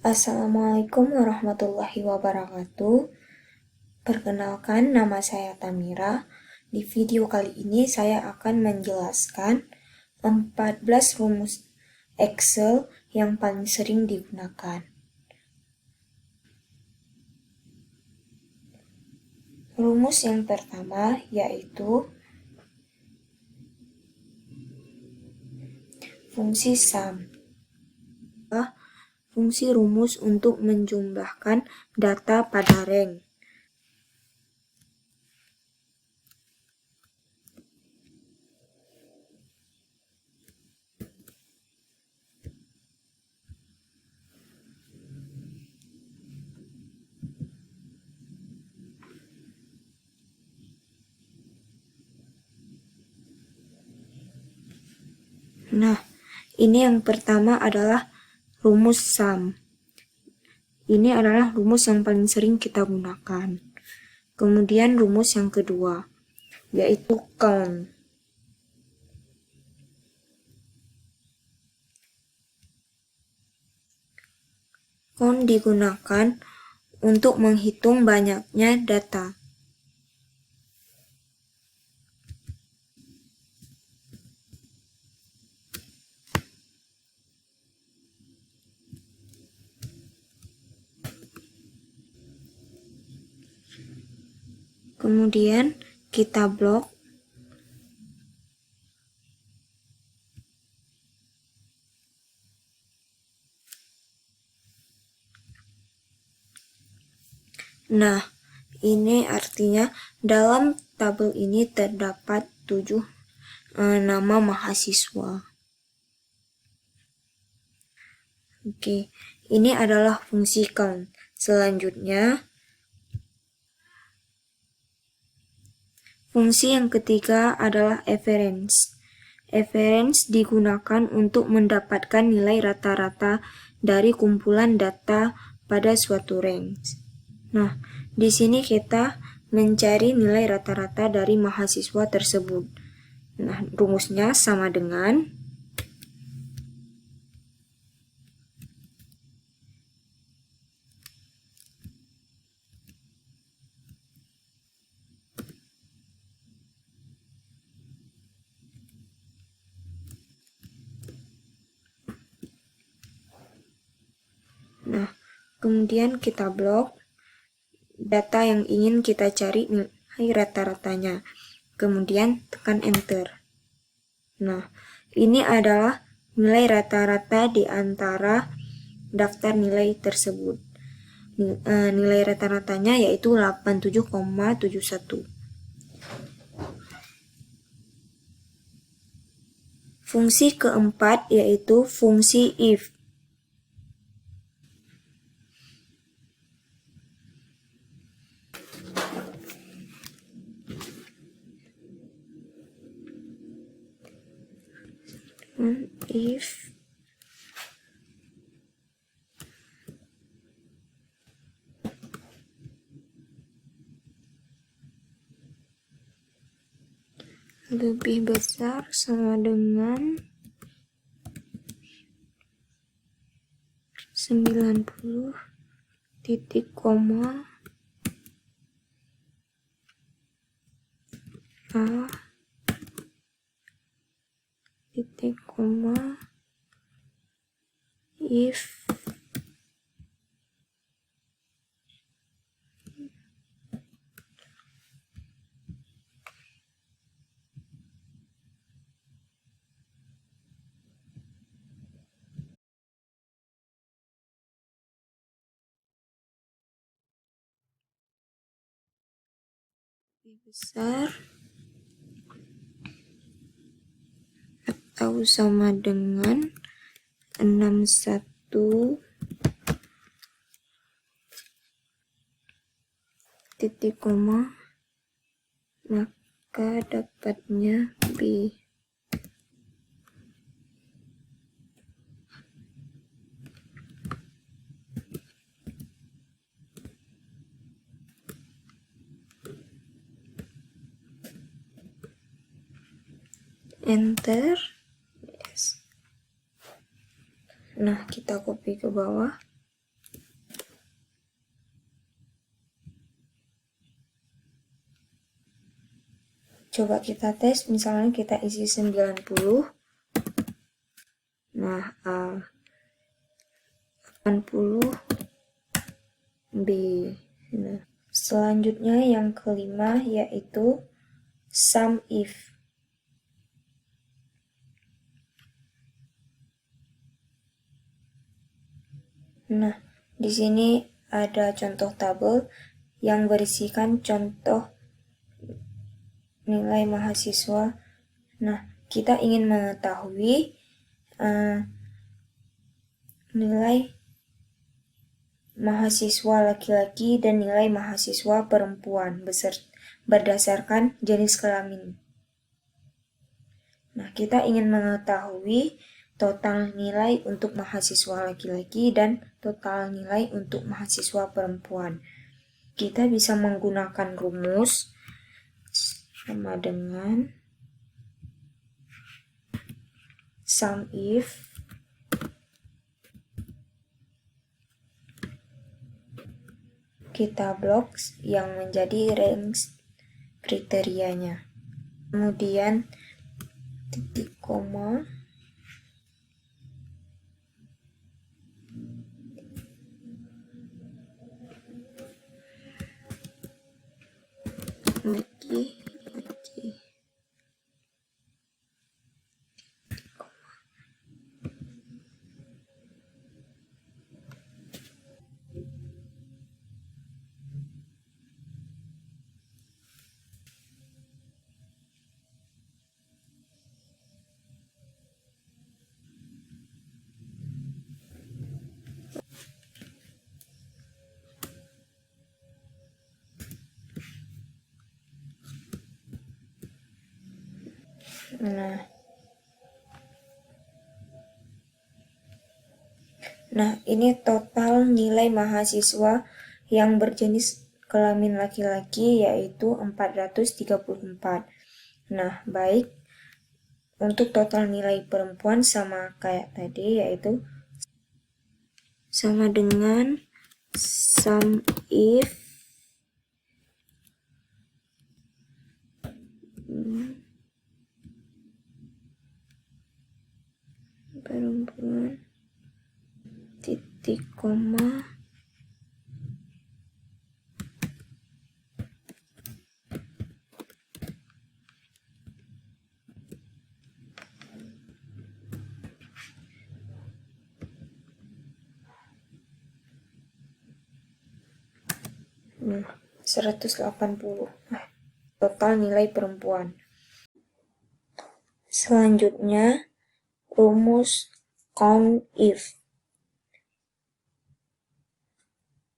Assalamualaikum warahmatullahi wabarakatuh. Perkenalkan, nama saya Tamira. Di video kali ini saya akan menjelaskan 14 rumus Excel yang paling sering digunakan. Rumus yang pertama yaitu fungsi sum. Fungsi rumus untuk menjumlahkan data pada rank. Nah, ini yang pertama adalah rumus sum. Ini adalah rumus yang paling sering kita gunakan. Kemudian rumus yang kedua, yaitu count. Count digunakan untuk menghitung banyaknya data. Kemudian kita blok. Nah, ini artinya dalam tabel ini terdapat 7 nama mahasiswa. Oke, ini adalah fungsi count. Selanjutnya, fungsi yang ketiga adalah average. Average digunakan untuk mendapatkan nilai rata-rata dari kumpulan data pada suatu range. Nah, di sini kita mencari nilai rata-rata dari mahasiswa tersebut. Nah, rumusnya sama dengan kemudian kita blok data yang ingin kita cari nilai rata-ratanya. Kemudian tekan enter. Nah, ini adalah nilai rata-rata di antara daftar nilai tersebut. Nilai rata-ratanya yaitu 87,71. Fungsi keempat yaitu fungsi if. If lebih besar sama dengan 90 titik koma A titik koma if lebih besar atau sama dengan 61 titik koma, maka dapatnya B. Enter. Yes. Nah, kita copy ke bawah. Coba kita tes, misalnya kita isi 90. Nah, 80 B. Nah, selanjutnya yang kelima yaitu sum if. Nah, di sini ada contoh tabel yang berisikan contoh nilai mahasiswa. Nah, kita ingin mengetahui nilai mahasiswa laki-laki dan nilai mahasiswa perempuan berdasarkan jenis kelamin. Nah, kita ingin mengetahui total nilai untuk mahasiswa laki-laki dan total nilai untuk mahasiswa perempuan. Kita bisa menggunakan rumus sama dengan sum if kita blok yang menjadi range kriterianya. Kemudian titik koma, lagi. Nah, ini total nilai mahasiswa yang berjenis kelamin laki-laki yaitu 434. Nah, baik. Untuk total nilai perempuan sama kayak tadi yaitu sama dengan sum if perempuan titik koma nah 180. Nah, total nilai perempuan. Selanjutnya rumus count if.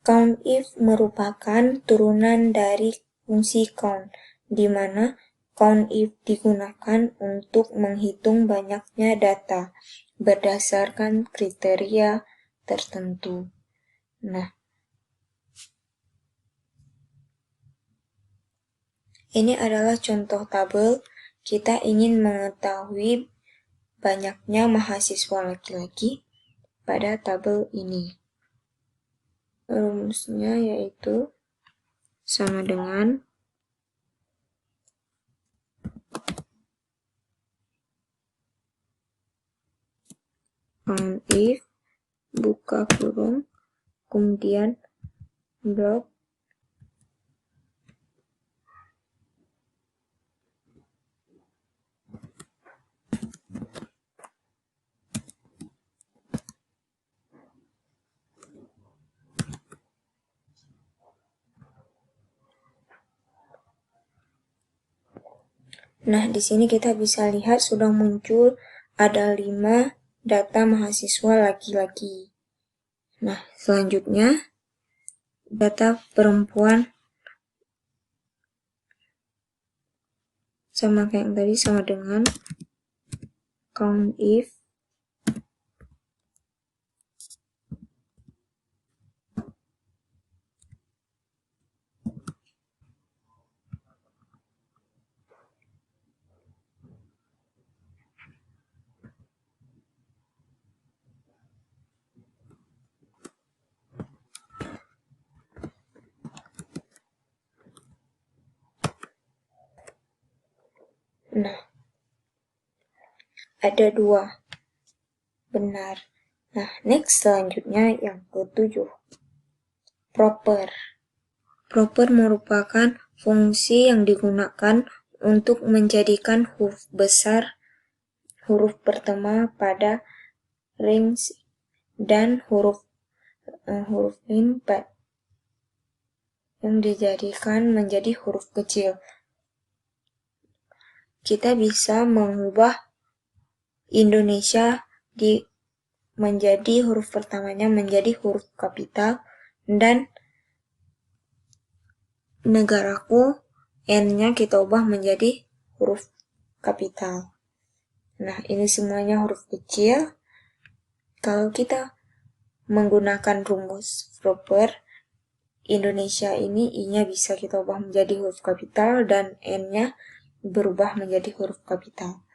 Count if merupakan turunan dari fungsi count, di mana count if digunakan untuk menghitung banyaknya data berdasarkan kriteria tertentu. Nah, ini adalah contoh tabel. Kita ingin mengetahui banyaknya mahasiswa laki-laki pada tabel ini. Rumusnya yaitu sama dengan count if buka kurung kemudian blok Nah, di sini kita bisa lihat sudah muncul ada 5 data mahasiswa laki-laki. Nah, selanjutnya data perempuan sama kayak yang tadi, sama dengan count if Nah, ada 2. Benar. Nah, next selanjutnya yang ke-7. Proper. Proper merupakan fungsi yang digunakan untuk menjadikan huruf besar, huruf pertama pada range, dan huruf lain yang dijadikan menjadi huruf kecil. Kita bisa mengubah Indonesia menjadi huruf pertamanya menjadi huruf kapital, dan negaraku N-nya kita ubah menjadi huruf kapital. Nah, ini semuanya huruf kecil. Kalau kita menggunakan rumus proper, Indonesia ini I-nya bisa kita ubah menjadi huruf kapital dan N-nya berubah menjadi huruf kapital.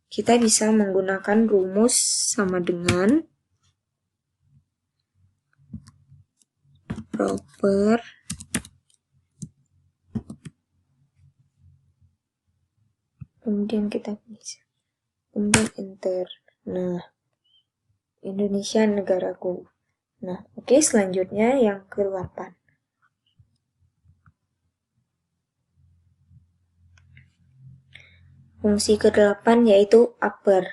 Kita bisa menggunakan rumus sama dengan proper kemudian kita bisa kemudian enter. Nah, Indonesia negaraku. Nah, oke, selanjutnya yang ke-8. Fungsi ke-8 yaitu upper.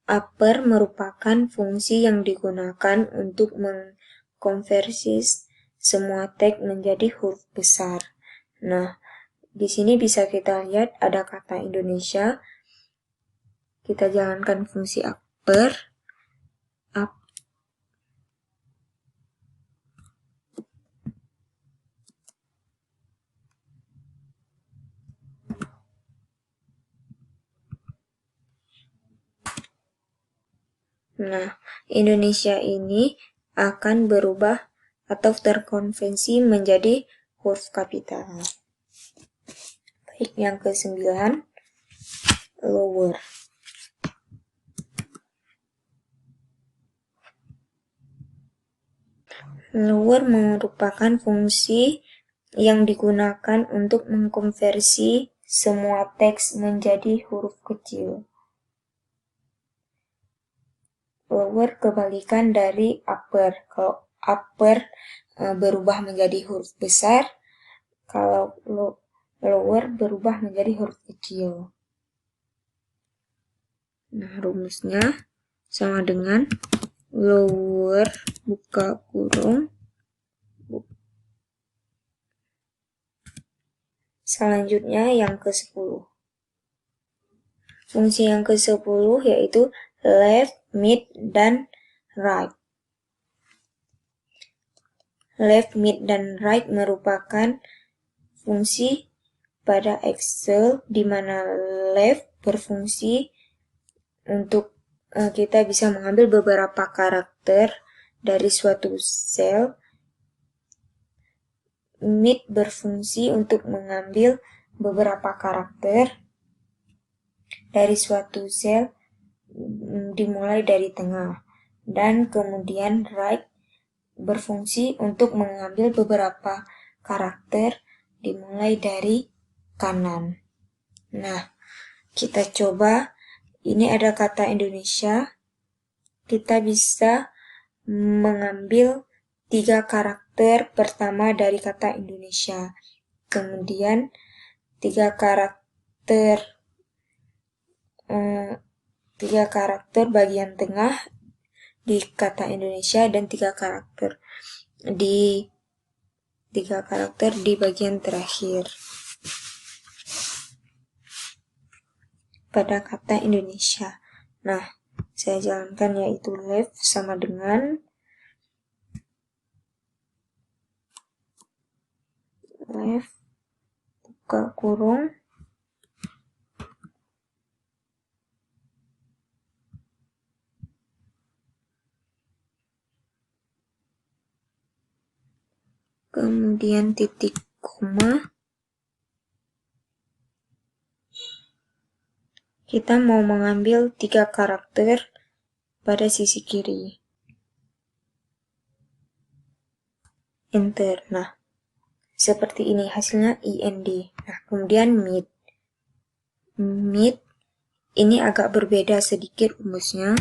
Upper merupakan fungsi yang digunakan untuk mengkonversi semua teks menjadi huruf besar. Nah, di sini bisa kita lihat ada kata Indonesia. Kita jalankan fungsi upper. Nah, Indonesia ini akan berubah atau terkonvensi menjadi huruf kapital. Baik, yang ke-9, lower. Lower merupakan fungsi yang digunakan untuk mengkonversi semua teks menjadi huruf kecil. Lower kebalikan dari upper. Kalau upper berubah menjadi huruf besar, kalau lower berubah menjadi huruf kecil. Nah, rumusnya sama dengan lower buka kurung. Selanjutnya yang ke-10. Fungsi yang ke-10 yaitu left, mid, dan right. Left, mid, dan right merupakan fungsi pada Excel di mana left berfungsi untuk kita bisa mengambil beberapa karakter dari suatu sel. Mid berfungsi untuk mengambil beberapa karakter dari suatu sel dimulai dari tengah. Dan kemudian right berfungsi untuk mengambil beberapa karakter dimulai dari kanan. Nah, kita coba. Ini ada kata Indonesia. Kita bisa mengambil 3 karakter pertama dari kata Indonesia. Kemudian 3 karakter bagian tengah di kata Indonesia dan 3 karakter di bagian terakhir pada kata Indonesia. Nah, saya jalankan yaitu left sama dengan left buka kurung kemudian titik koma. Kita mau mengambil 3 karakter pada sisi kiri. Enter. Nah, seperti ini hasilnya IND. Nah, kemudian mid. meet. Ini agak berbeda sedikit rumusnya.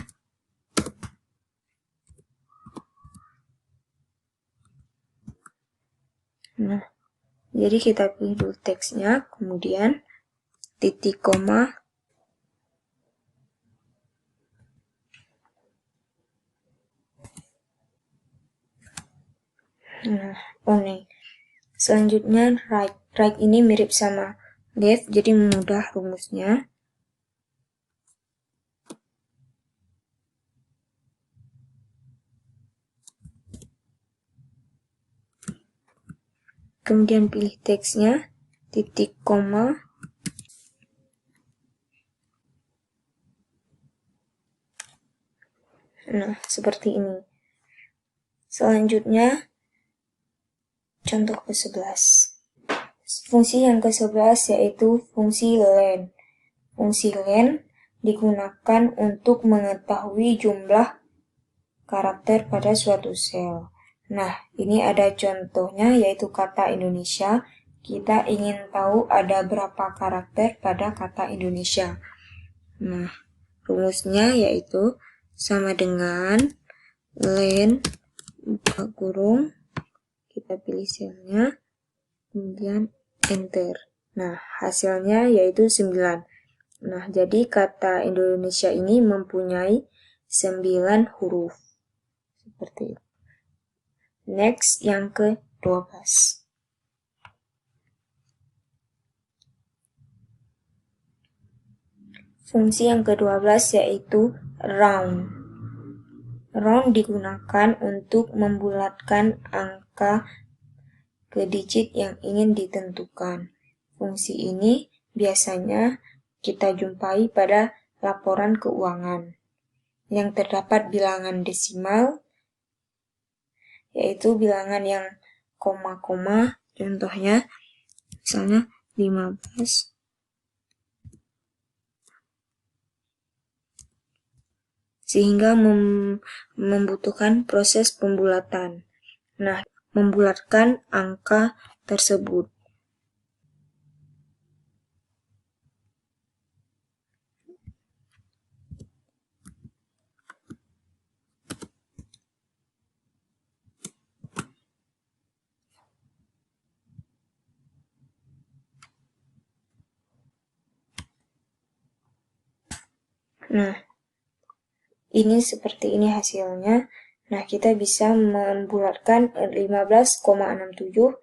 Nah, jadi kita pilih dulu teksnya, kemudian titik koma. Nah, nih. Selanjutnya right. Right ini mirip sama left, jadi mudah rumusnya. Kemudian pilih teksnya, titik koma. Nah, seperti ini. Selanjutnya, contoh ke-11. Fungsi yang ke-11 yaitu fungsi len. Fungsi len digunakan untuk mengetahui jumlah karakter pada suatu sel. Nah, ini ada contohnya yaitu kata Indonesia. Kita ingin tahu ada berapa karakter pada kata Indonesia. Nah, rumusnya yaitu sama dengan len buka kurung, kita pilih selnya, kemudian enter. Nah, hasilnya yaitu 9. Nah, jadi kata Indonesia ini mempunyai 9 huruf. Seperti itu. Next, yang ke-12. Fungsi yang ke-12 yaitu round. Round digunakan untuk membulatkan angka ke digit yang ingin ditentukan. Fungsi ini biasanya kita jumpai pada laporan keuangan yang terdapat bilangan desimal, yaitu bilangan yang koma-koma, contohnya misalnya 15. Sehingga membutuhkan proses pembulatan. Nah, membulatkan angka tersebut. Nah, ini seperti ini hasilnya. Nah, kita bisa membulatkan 15,67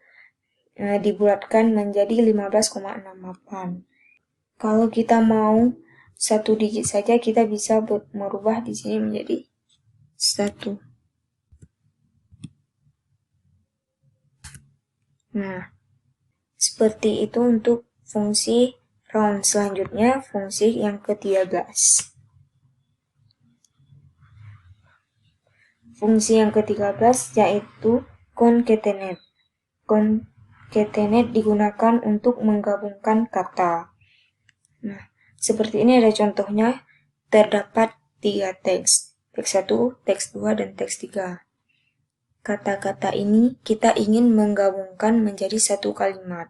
dibulatkan menjadi 15,68. Kalau kita mau satu digit saja, kita bisa merubah di sini menjadi 1. Nah, seperti itu untuk fungsi round. Selanjutnya, fungsi yang ke-13. Fungsi yang ke-13 yaitu concatenate. Concatenate digunakan untuk menggabungkan kata. Nah, seperti ini ada contohnya. Terdapat 3 teks. Teks 1, teks 2, dan teks 3. Kata-kata ini kita ingin menggabungkan menjadi satu kalimat.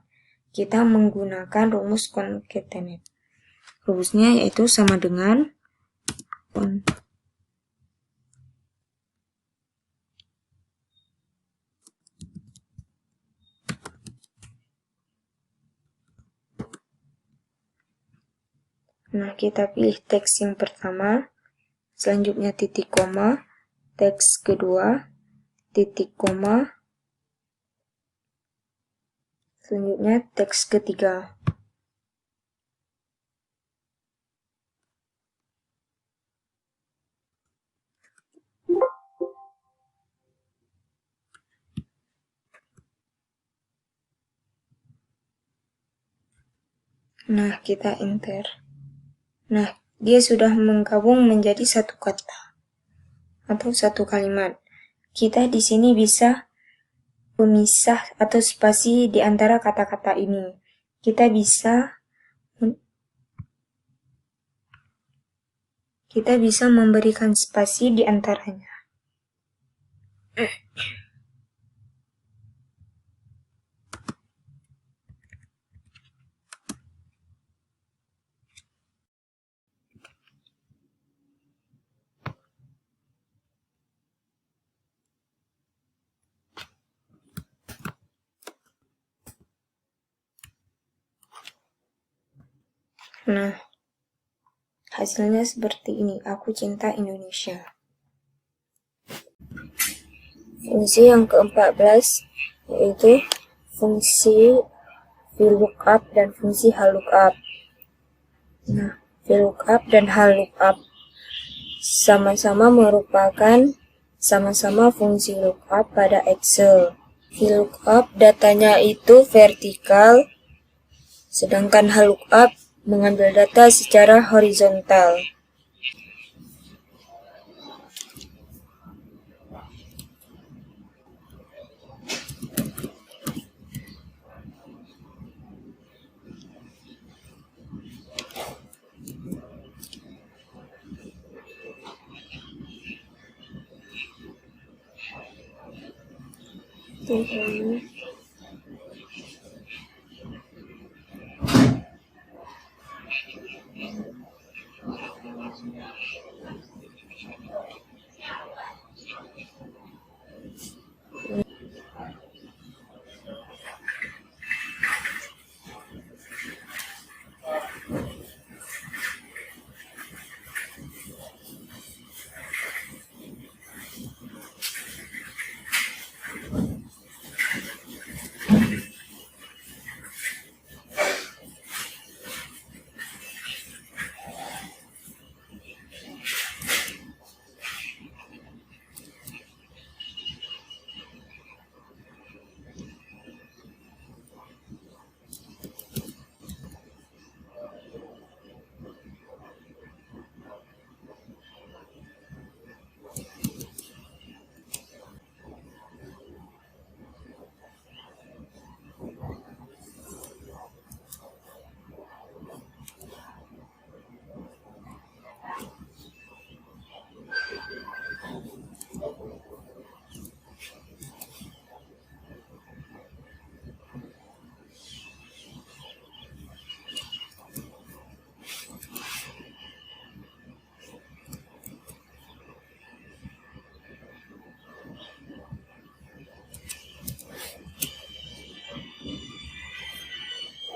Kita menggunakan rumus concatenate. Rumusnya yaitu sama dengan Nah, kita pilih teks yang pertama, selanjutnya titik koma, teks kedua, titik koma, selanjutnya teks ketiga. Nah, kita enter. Nah, dia sudah menggabung menjadi satu kata atau satu kalimat. Kita di sini bisa memisah atau spasi di antara kata-kata ini. Kita bisa memberikan spasi di antaranya. Nah, hasilnya seperti ini. Aku cinta Indonesia. Fungsi yang ke-14 yaitu fungsi VLOOKUP dan fungsi HLOOKUP. Nah, VLOOKUP dan HLOOKUP sama-sama fungsi lookup pada Excel. VLOOKUP datanya itu vertikal, sedangkan HLOOKUP mengambil data secara horizontal.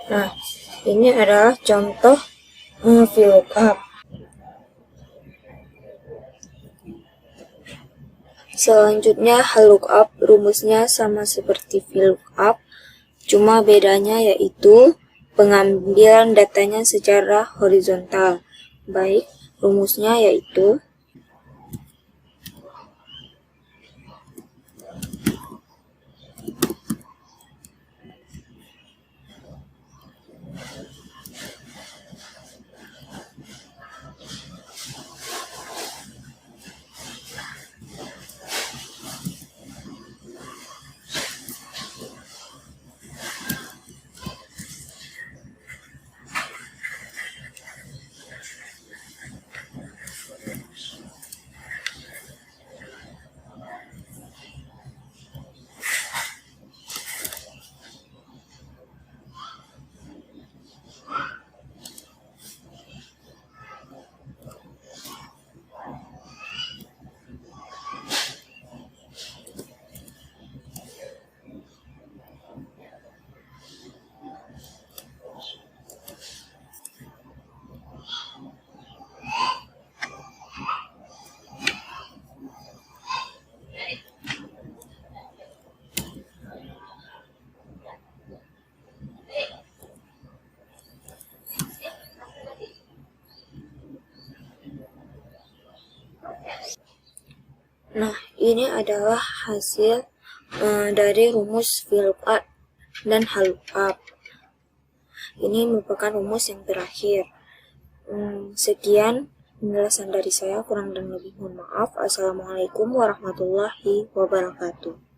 Nah, ini adalah contoh VLOOKUP. Selanjutnya HLOOKUP, rumusnya sama seperti VLOOKUP, cuma bedanya yaitu pengambilan datanya secara horizontal. Baik, rumusnya yaitu Nah, ini adalah hasil dari rumus VLOOKUP dan HLOOKUP. Ini merupakan rumus yang terakhir. Sekian penjelasan dari saya, kurang dan lebih mohon maaf. Assalamualaikum warahmatullahi wabarakatuh.